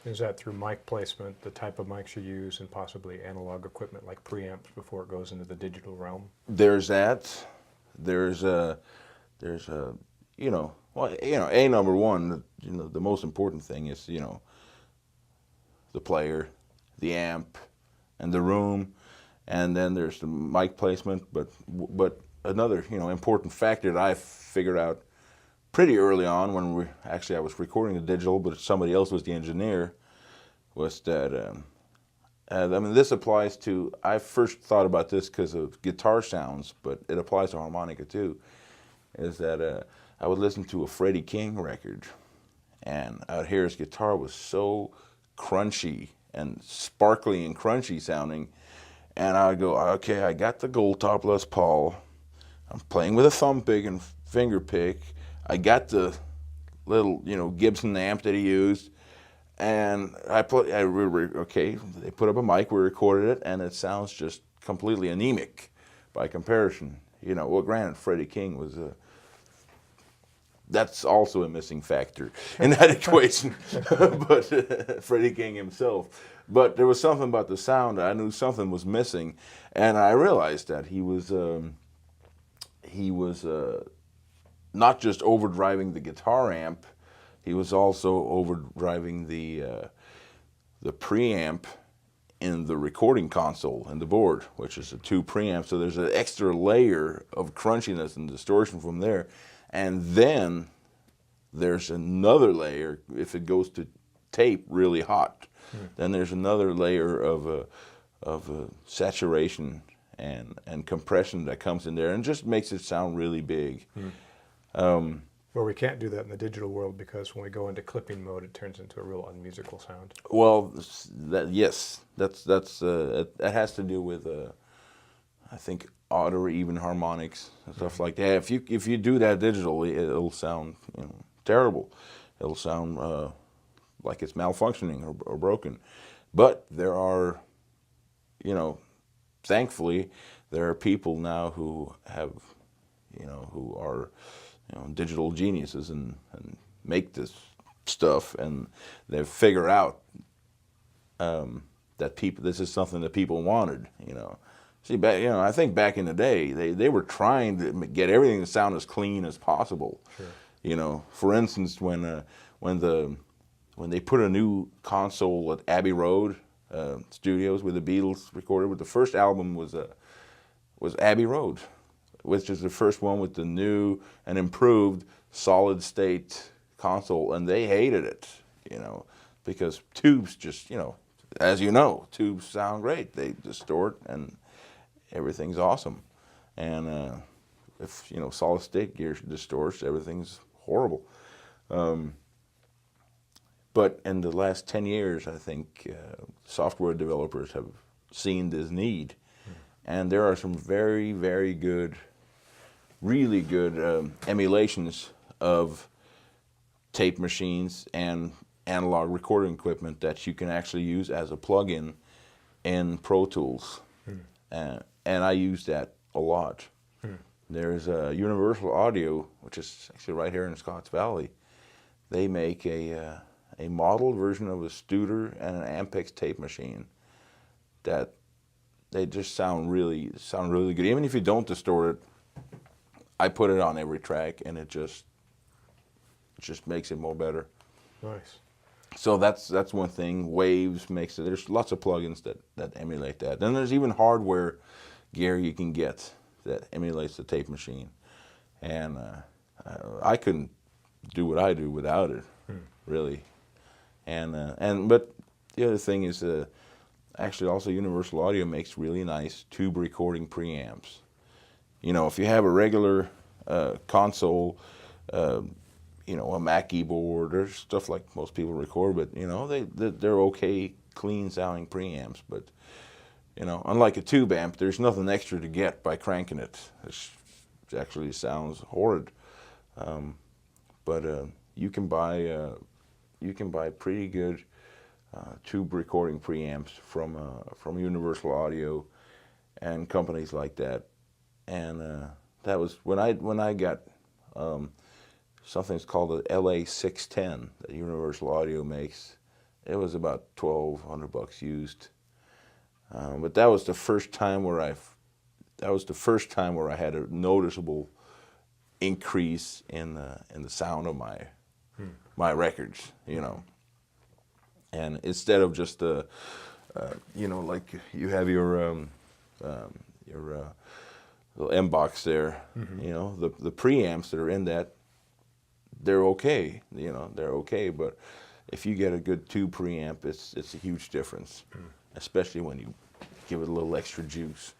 Is that through mic placement, the type of mics you use, and possibly analog equipment like preamps before it goes into the digital realm? There's that. There's a, there's a, well, number one, the most important thing is, the player, the amp, and the room, and then there's the mic placement. But another, important factor that I figured out pretty early on when I was recording the digital, but somebody else was the engineer, was that, this applies to, I first thought about this because of guitar sounds, but it applies to harmonica too, is that I would listen to a Freddie King record, and I'd hear his guitar was so crunchy and sparkly and crunchy sounding, and I'd go, okay, I got the Gold Top Les Paul, I'm playing with a thumb pick and finger pick, I got the little, Gibson amp that he used, and they put up a mic, we recorded it, and it sounds just completely anemic by comparison. Well, granted, Freddie King was that's also a missing factor in that equation, but Freddie King himself. But there was something about the sound, I knew something was missing, and I realized that he was not just overdriving the guitar amp, he was also overdriving the preamp in the recording console and the board, which is a 2 preamp. So there's an extra layer of crunchiness and distortion from there. And then there's another layer, if it goes to tape really hot, then there's another layer of saturation and compression that comes in there and just makes it sound really big. Well, we can't do that in the digital world because when we go into clipping mode, it turns into a real unmusical sound. Well, that has to do with I think odd or even harmonics and stuff like that. If you do that digitally, it'll sound terrible. It'll sound like it's malfunctioning or broken. But there are, thankfully, there are people now who have, who are digital geniuses and make this stuff, and they figure out that this is something that people wanted. See, I think back in the day, they were trying to get everything to sound as clean as possible. Sure. For instance, when they put a new console at Abbey Road Studios where the Beatles recorded, with the first album was Abbey Road, which is the first one with the new and improved solid state console, and they hated it, because tubes just, as tubes sound great. They distort and everything's awesome. And if, solid state gear distorts, everything's horrible. But in the last 10 years, I think software developers have seen this need. And there are some very, very good, really good emulations of tape machines and analog recording equipment that you can actually use as a plug-in in Pro Tools. And I use that a lot. There's Universal Audio, which is actually right here in Scotts Valley. They make a model version of a Studer and an Ampex tape machine that they just sound really good. Even if you don't distort it, I put it on every track, and it just makes it more better. Nice. So that's one thing. Waves makes it. There's lots of plugins that emulate that. Then there's even hardware gear you can get that emulates the tape machine, and I couldn't do what I do without it, really. But the other thing is, actually also Universal Audio makes really nice tube recording preamps. If you have a regular console, a Mac keyboard or stuff like most people record, but they're okay, clean sounding preamps. But unlike a tube amp, there's nothing extra to get by cranking it. It actually sounds horrid. But you can buy pretty good tube recording preamps from Universal Audio and companies like that. And that was when I got something's called the LA 610 that Universal Audio makes. It was about $1,200 used. But that was the first time where I had a noticeable increase in the sound of my records, you know. And instead of just you know, like you have your little M box there, you know, the preamps that are in that, they're okay, you know, they're okay. But if you get a good tube preamp, it's a huge difference, especially when you give it a little extra juice.